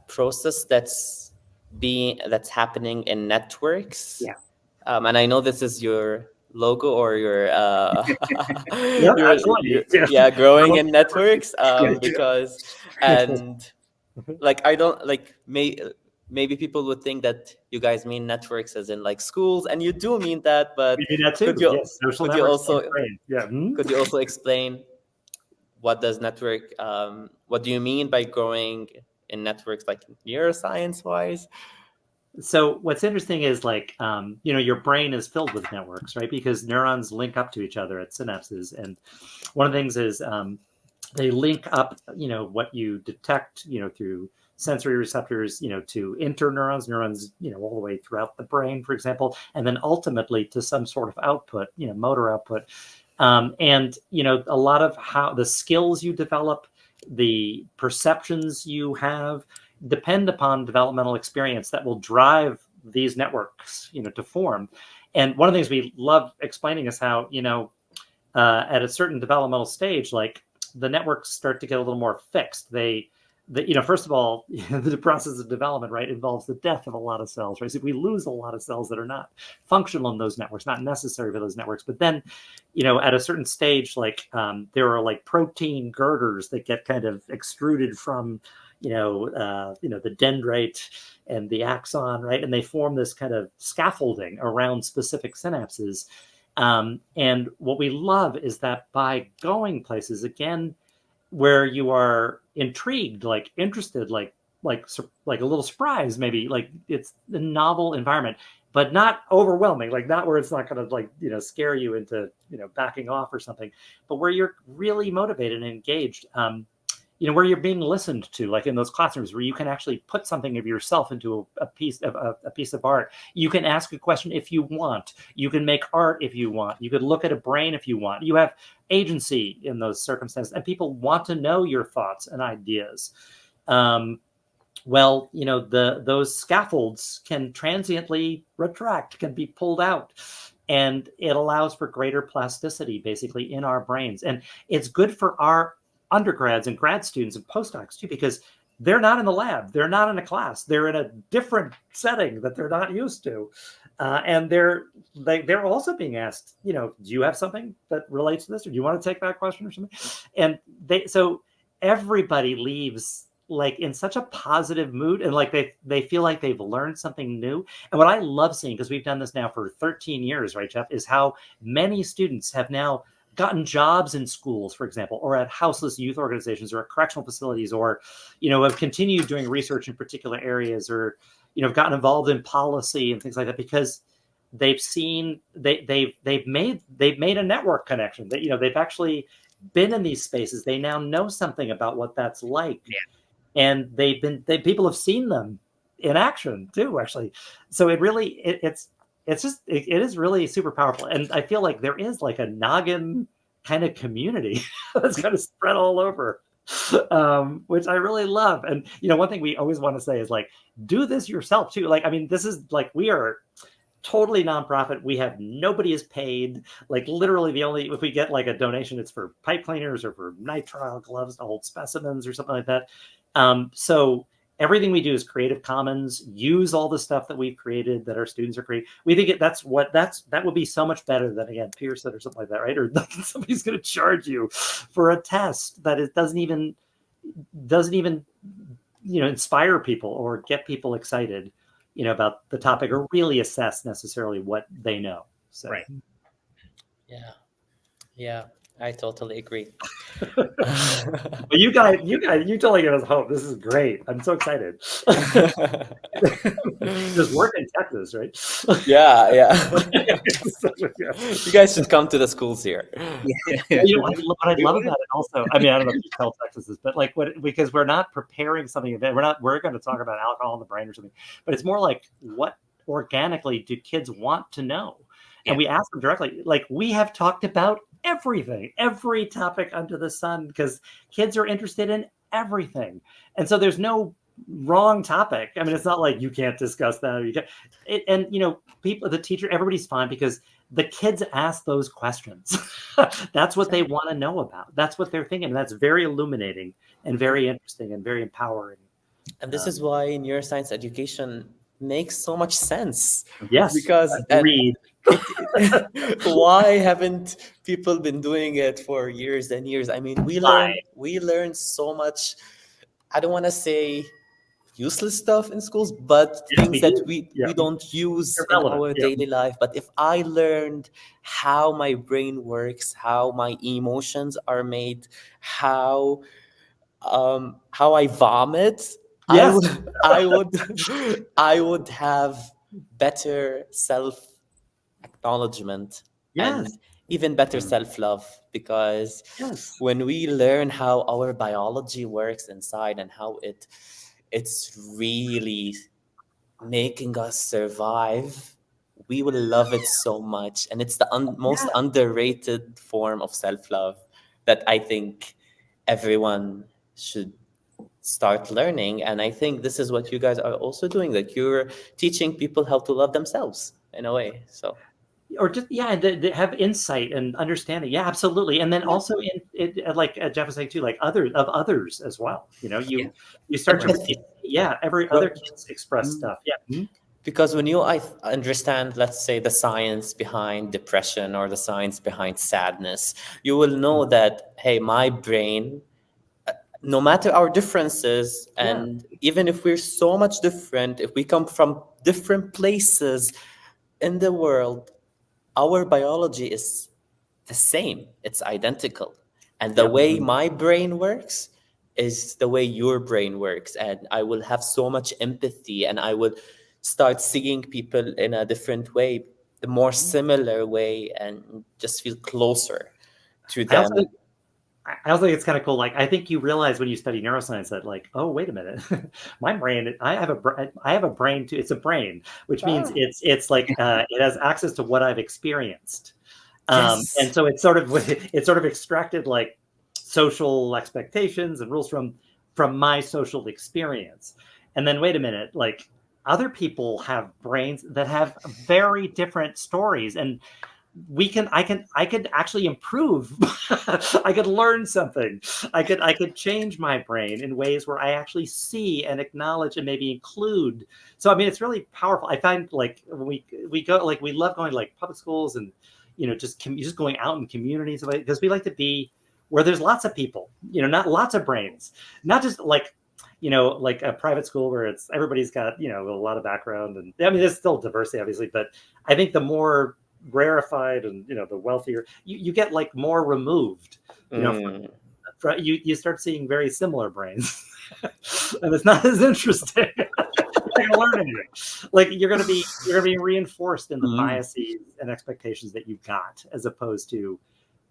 Speaker 4: process that's happening in networks.
Speaker 2: Yeah.
Speaker 4: And I know this is your logo or your growing in networks, because and like I don't like maybe people would think that you guys mean networks as in like schools, and you do mean that, but
Speaker 2: we mean that too.
Speaker 4: Could you also explain what does network, what do you mean by growing in networks, like neuroscience wise?
Speaker 2: So what's interesting is like, your brain is filled with networks, right? Because neurons link up to each other at synapses. And one of the things is they link up, what you detect, through sensory receptors, to interneurons, neurons, all the way throughout the brain, for example, and then ultimately to some sort of output, motor output. And, a lot of how the skills you develop, the perceptions you have, depend upon developmental experience that will drive these networks, to form. And one of the things we love explaining is how, at a certain developmental stage, like the networks start to get a little more fixed. First of all, the process of development, right, involves the death of a lot of cells, right? So we lose a lot of cells that are not functional in those networks, not necessary for those networks. But then, at a certain stage, like there are like protein girders that get kind of extruded from, the dendrite and the axon, right? And they form this kind of scaffolding around specific synapses. And what we love is that by going places, again, where you are intrigued, like interested, like a little surprise, maybe, like it's a novel environment, but not overwhelming, like not where it's not going to like, scare you into, backing off or something, but where you're really motivated and engaged, where you're being listened to, like in those classrooms where you can actually put something of yourself into a piece of art. You can ask a question if you want. You can make art if you want. You could look at a brain if you want. You have agency in those circumstances, and people want to know your thoughts and ideas. Those scaffolds can transiently retract, can be pulled out. And it allows for greater plasticity, basically, in our brains. And it's good for our undergrads and grad students and postdocs too, because they're not in the lab, they're not in a class, they're in a different setting that they're not used to, and they're also being asked, do you have something that relates to this, or do you want to take that question or something? And so everybody leaves like in such a positive mood, and like they feel like they've learned something new. And what I love seeing, because we've done this now for 13 years, right, Jeff, is how many students have now gotten jobs in schools, for example, or at houseless youth organizations, or at correctional facilities, or, have continued doing research in particular areas, or, have gotten involved in policy and things like that, because they've seen, they've made a network connection that, they've actually been in these spaces. They now know something about what that's like. Yeah. And people have seen them in action too, actually. So it really, it is really super powerful. And I feel like there is like a Noggin kind of community that's kind of spread all over, which I really love. And, one thing we always want to say is like, do this yourself too. Like, I mean, this is like, we are totally nonprofit. We have, nobody is paid. Like literally if we get like a donation, it's for pipe cleaners or for nitrile gloves to hold specimens or something like that. So everything we do is Creative Commons. Use all the stuff that we've created, that our students are creating. We think that would be so much better than, again, Pearson or something like that, right? Or somebody's going to charge you for a test that it doesn't even inspire people or get people excited, about the topic, or really assess necessarily what they know. So.
Speaker 3: Right.
Speaker 4: Yeah. I totally agree.
Speaker 2: But you totally give us hope. This is great. I'm so excited. Just work in Texas, right?
Speaker 4: Yeah. You guys should come to the schools here.
Speaker 2: What I love about it also, I mean, I don't know if you tell Texas this, but like because we're not preparing something, we're going to talk about alcohol in the brain or something, but it's more like, what organically do kids want to know? And we ask them directly, like, we have talked about everything, every topic under the sun, because kids are interested in everything. And so there's no wrong topic. I mean, it's not like you can't discuss that. People, the teacher, everybody's fine, because the kids ask those questions. That's what they want to know about. That's what they're thinking. And that's very illuminating and very interesting and very empowering.
Speaker 4: And this is why neuroscience education makes so much sense.
Speaker 2: Yes,
Speaker 4: because why haven't people been doing it for years and years? I mean, we learn so much. I don't want to say useless stuff in schools, but
Speaker 2: Yeah,
Speaker 4: things
Speaker 2: we
Speaker 4: that
Speaker 2: do.
Speaker 4: we
Speaker 2: Yeah.
Speaker 4: don't use in
Speaker 2: Irrelevant.
Speaker 4: our
Speaker 2: Yeah.
Speaker 4: daily life. But if I learned how my brain works, how my emotions are made, how I vomit,
Speaker 2: Yes.
Speaker 4: I would I would have better self acknowledgement and
Speaker 2: Yes.
Speaker 4: even better self-love, because
Speaker 2: Yes.
Speaker 4: when we learn how our biology works inside and how it's really making us survive, we will love it so much. And it's the most underrated form of self-love that I think everyone should start learning. And I think this is what you guys are also doing, that you're teaching people how to love themselves in a way. So
Speaker 2: Or just they have insight and understanding. Yeah, absolutely. And then also in like Jeff was saying too, like others as well. You know, you start to
Speaker 4: empathy.
Speaker 2: every other kids express stuff. Yeah.
Speaker 4: Because when you understand, let's say, the science behind depression or the science behind sadness, you will know that, hey, my brain, no matter our differences, and even if we're so much different, if we come from different places in the world, our biology is the same. It's identical. And the way my brain works is the way your brain works. And I will have so much empathy, and I will start seeing people in a different way, the more similar way, and just feel closer to them.
Speaker 2: I also think it's kind of cool. Like, I think you realize when you study neuroscience that, like, oh, wait a minute, my brain, I have a brain too. It's a brain, which means it's like it has access to what I've experienced. And so it's sort of extracted like social expectations and rules from my social experience. And then wait a minute, like other people have brains that have very different stories, and I could actually improve. I could learn something. I could change my brain in ways where I actually see and acknowledge and maybe include. So I mean, it's really powerful. I find like when we go, like we love going to like public schools and just going out in communities, because we like to be where there's lots of people, not lots of brains, not just like like a private school where it's everybody's got a lot of background, and I mean there's still diversity obviously, but I think the more rarefied and the wealthier you get, like more removed, you start seeing very similar brains and it's not as interesting. You're not gonna learn anything. Like you're gonna be reinforced in the biases and expectations that you've got, as opposed to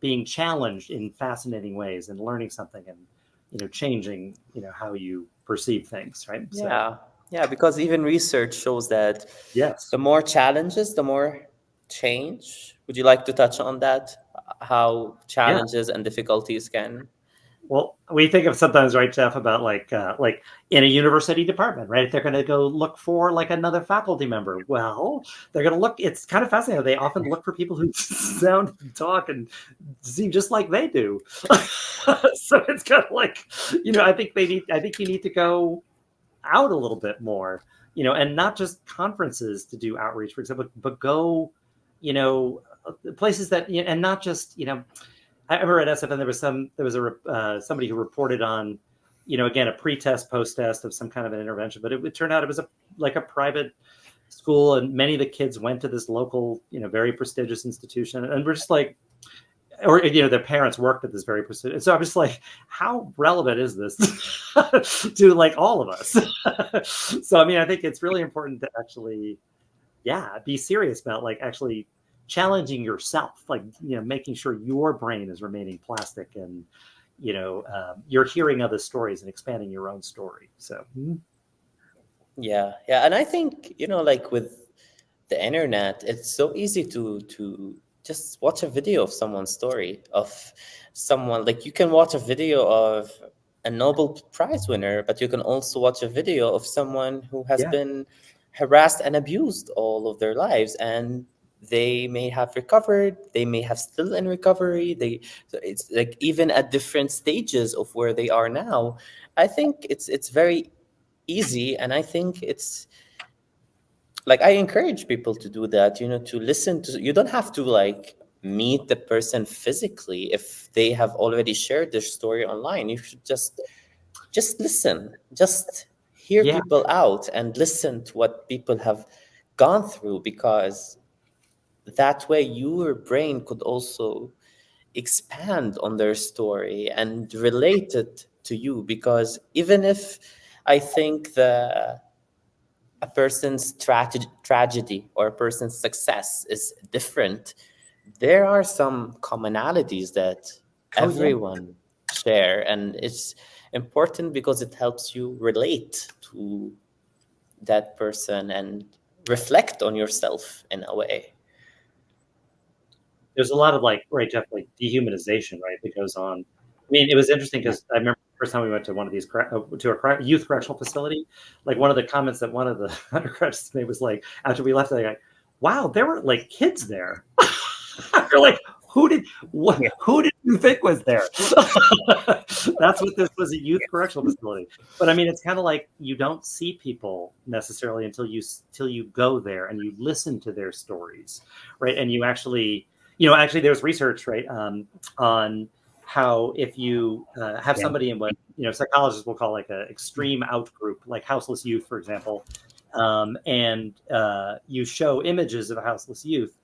Speaker 2: being challenged in fascinating ways and learning something and changing how you perceive things, right?
Speaker 4: Yeah, because even research shows that the more challenges, the more change. Would you like to touch on that? How challenges and difficulties can...
Speaker 2: Well, we think of sometimes, right, Jeff, about like in a university department, right? If they're going to go look for like another faculty member, well, they're going to look. It's kind of fascinating. They often look for people who sound, talk, and seem just like they do. So it's kind of like, I think you need to go out a little bit more, and not just conferences to do outreach, for example, but go, places that, and not just, I remember at SFN there was somebody who reported on, again, a pre-test, post-test of some kind of an intervention, but it turned out it was like a private school, and many of the kids went to this local, very prestigious institution, and we're just like, or their parents worked at this very prestigious. So I'm just like, how relevant is this to like all of us? So I mean, I think it's really important to actually, be serious about like actually challenging yourself, like making sure your brain is remaining plastic, and you're hearing other stories and expanding your own story. So
Speaker 4: yeah, and I think like with the internet, it's so easy to just watch a video of someone's story, of someone, like you can watch a video of a Nobel Prize winner, but you can also watch a video of someone who has been harassed and abused all of their lives, and they may have recovered, they may have still in recovery. So it's like even at different stages of where they are now. I think it's very easy, and I think it's like, I encourage people to do that, to listen to. You don't have to like meet the person physically if they have already shared their story online. You should just listen, just hear people out and listen to what people have gone through, because that way your brain could also expand on their story and relate it to you. Because even if I think a person's tragedy or a person's success is different, there are some commonalities that everyone share, and it's important because it helps you relate to that person and reflect on yourself in a way.
Speaker 2: There's a lot of like, right, Jeff, like dehumanization, right, that goes on. I mean, it was interesting because I remember the first time we went to one of these to a youth correctional facility, like one of the comments that one of the undergraduates made was like, after we left, they're like, wow, there were like kids there. You're like, who did you think was there? That's what this was, a youth correctional facility. But I mean, it's kind of like you don't see people necessarily until you go there and you listen to their stories, right? And you actually, there's research, right, on how if you have somebody in what psychologists will call like an extreme out group, like houseless youth, for example, and you show images of a houseless youth,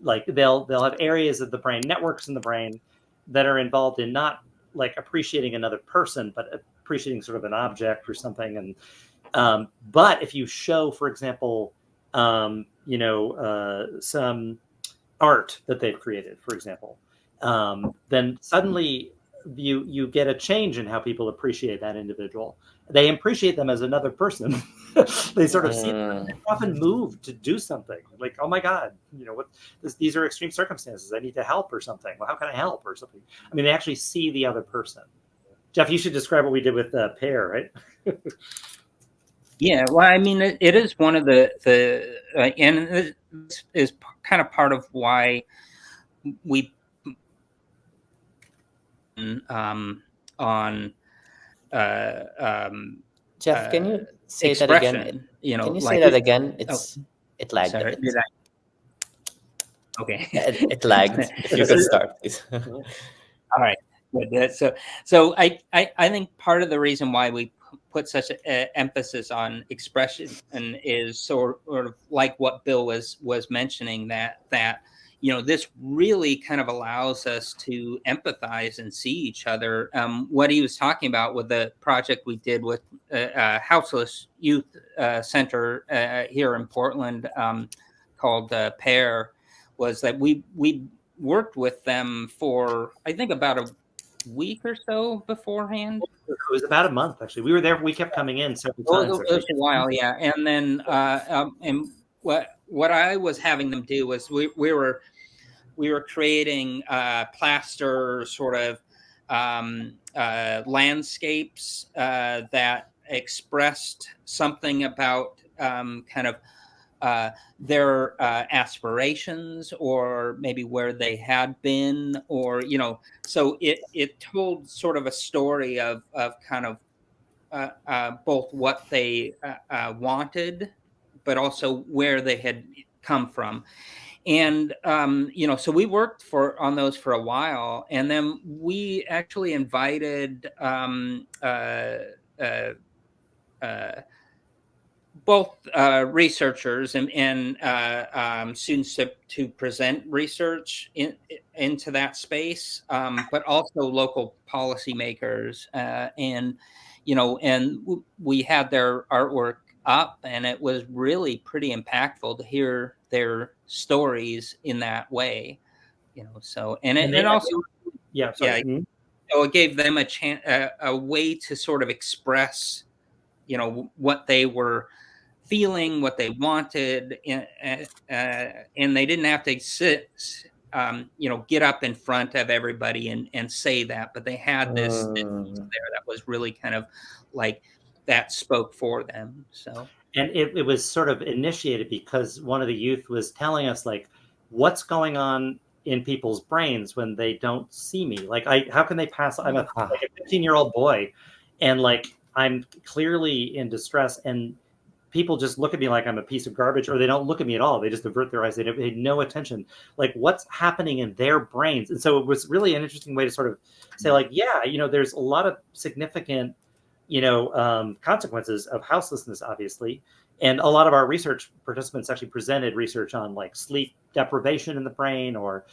Speaker 2: like they'll have areas of the brain, networks in the brain, that are involved in not like appreciating another person, but appreciating sort of an object or something. And but if you show, for example, some art that they've created, for example, then suddenly you get a change in how people appreciate that individual. They appreciate them as another person. They sort of see them. They're often moved to do something like, oh my God, these are extreme circumstances. I need to help or something. Well, how can I help or something? I mean, they actually see the other person. Jeff, you should describe what we did with Pear, right?
Speaker 3: Yeah, well, I mean, it is one of the and it is kind of part of why we on
Speaker 4: Jeff, can you say that again? Can you
Speaker 3: like,
Speaker 4: say that again? It lagged.
Speaker 3: Sorry, okay.
Speaker 4: It lagged. If you could start, please.
Speaker 3: All right. So I think part of the reason why we put such an emphasis on expression and is sort of like what Bill was mentioning, that this really kind of allows us to empathize and see each other. What he was talking about with the project we did with Houseless Youth Center here in Portland, called Pear, was that we worked with them for, I think, about a week or so beforehand.
Speaker 2: It was about a month, actually. We were there. We kept coming in several times.
Speaker 3: It was a while, yeah. And then and what I was having them do was we were creating plaster sort of landscapes that expressed something about kind of their aspirations, or maybe where they had been, or so it told sort of a story of kind of both what they wanted, but also where they had come from. And so we worked on those for a while, and then we actually invited both researchers and students to present research into that space, but also local policymakers, and we had their artwork up, and it was really pretty impactful to hear their stories in that way. So it also so it gave them a chance, a way to sort of express what they were feeling, what they wanted, and they didn't have to sit get up in front of everybody and say that, but they had this there that was really kind of like that spoke for them. So,
Speaker 2: and it was sort of initiated because one of the youth was telling us, like, what's going on in people's brains when they don't see me. Like, how can they pass? I'm like a 15-year-old boy, and like I'm clearly in distress, and people just look at me like I'm a piece of garbage, or they don't look at me at all. They just avert their eyes. They pay no attention. Like, what's happening in their brains? And so it was really an interesting way to sort of say, like, yeah, there's a lot of significant, consequences of houselessness, obviously. And a lot of our research participants actually presented research on like sleep deprivation in the brain, or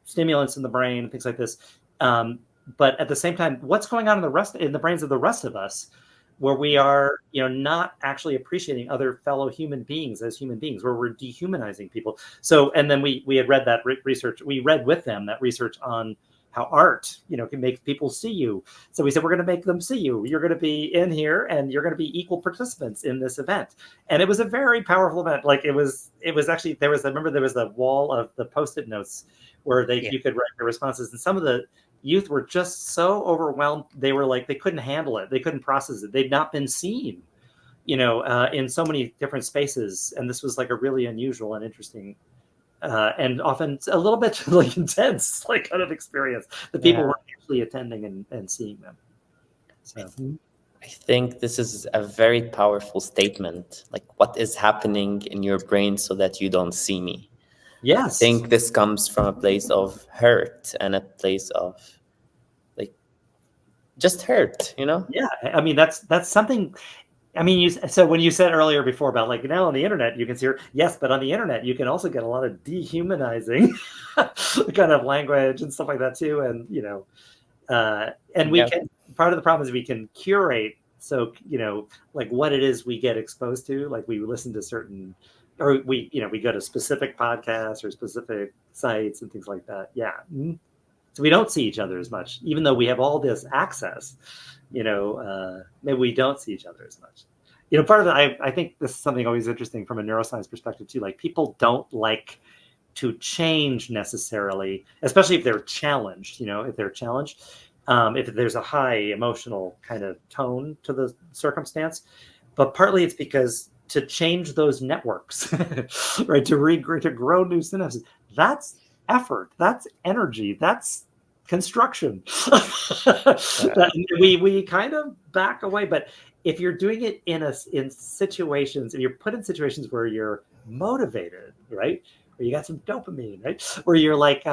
Speaker 2: stimulants in the brain, things like this. But at the same time, what's going on in the brains of the rest of us, where we are, not actually appreciating other fellow human beings as human beings, where we're dehumanizing people. So, and then we had read that research. We read with them that research on how art, can make people see you. So we said, we're going to make them see you. You're going to be in here, and you're going to be equal participants in this event. And it was a very powerful event. Like it was actually, I remember there was the wall of the Post-it notes where you could write your responses, and some of the youth were just so overwhelmed. They were like, they couldn't handle it. They couldn't process it. They'd not been seen, in so many different spaces. And this was like a really unusual and interesting and often a little bit like intense, like kind of experience. The people were actually attending and seeing them. So
Speaker 4: I think this is a very powerful statement. Like, what is happening in your brain so that you don't see me?
Speaker 2: Yes.
Speaker 4: I think this comes from a place of hurt and a place of like just hurt,
Speaker 2: Yeah. I mean, that's something. I mean, so when you said earlier before about like, on the internet, you can see, yes, but on the internet, you can also get a lot of dehumanizing kind of language and stuff like that too. And, and we can, part of the problem is we can curate. So, like what it is we get exposed to, like we listen to certain, or we go to specific podcasts or specific sites and things like that. Yeah. So we don't see each other as much, even though we have all this access. Maybe we don't see each other as much. Part of it, I think this is something always interesting from a neuroscience perspective too. Like people don't like to change necessarily, especially if they're challenged. If they're challenged, if there's a high emotional kind of tone to the circumstance. But partly it's because to change those networks, right? To grow new synapses, that's effort, that's energy, that's construction. We kind of back away, but if you're doing it in situations, if you're put in situations where you're motivated, right, where you got some dopamine, right, where you're like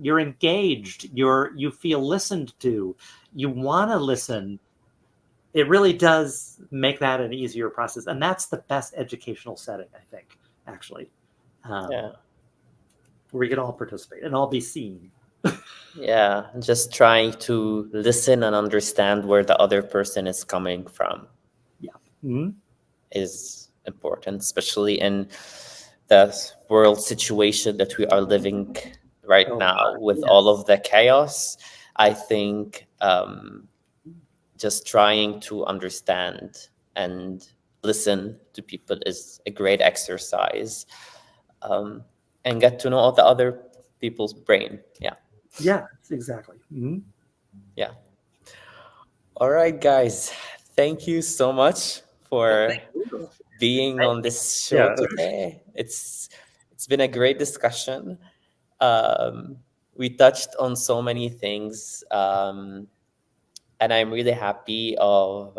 Speaker 2: you're engaged, you feel listened to, you want to listen, it really does make that an easier process, and that's the best educational setting, I think, actually, where we can all participate and all be seen.
Speaker 4: Yeah, just trying to listen and understand where the other person is coming from.
Speaker 2: Yeah,
Speaker 4: is important, especially in the world situation that we are living right now with all of the chaos. I think just trying to understand and listen to people is a great exercise, and get to know all the other people's brain.
Speaker 2: Yeah, exactly.
Speaker 4: Yeah. All right, guys. Thank you so much for being on this show today. It's been a great discussion. We touched on so many things, and I'm really happy of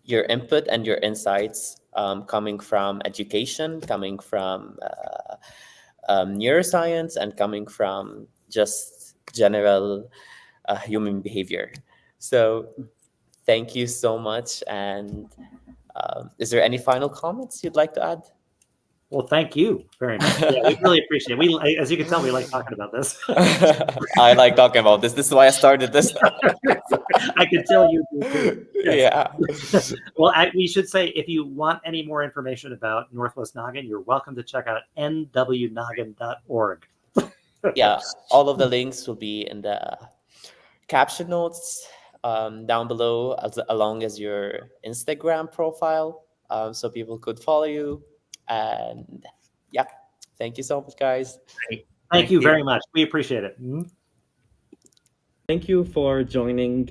Speaker 4: your input and your insights, coming from education, coming from neuroscience, and coming from just general human behavior. So thank you so much. And is there any final comments you'd like to add?
Speaker 2: Well, thank you very much. Yeah, we really appreciate it. As you can tell, we like talking about this.
Speaker 4: I like talking about this. This is why I started this.
Speaker 2: I can tell you do too.
Speaker 4: Yes.
Speaker 2: Yeah. Well, we should say, if you want any more information about NorthWest Noggin, you're welcome to check out NW
Speaker 4: Yeah, all of the links will be in the caption notes down below, along as your Instagram profile, so people could follow you. And yeah, thank you so much, guys.
Speaker 2: Thank you very much. We appreciate it.
Speaker 1: Thank you for joining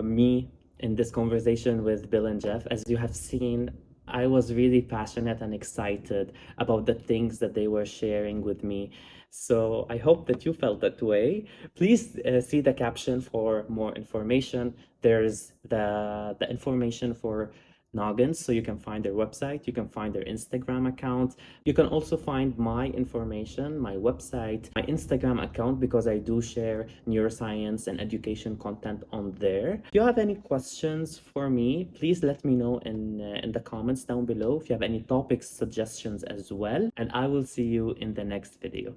Speaker 1: me in this conversation with Bill and Jeff. As you have seen, I was really passionate and excited about the things that they were sharing with me. So I hope that you felt that way. Please see the caption for more information. There's the information for Noggins. So you can find their website, you can find their Instagram account. You can also find my information, my website, my Instagram account, because I do share neuroscience and education content on there. If you have any questions for me, please let me know in the comments down below. If you have any topic suggestions as well, and I will see you in the next video.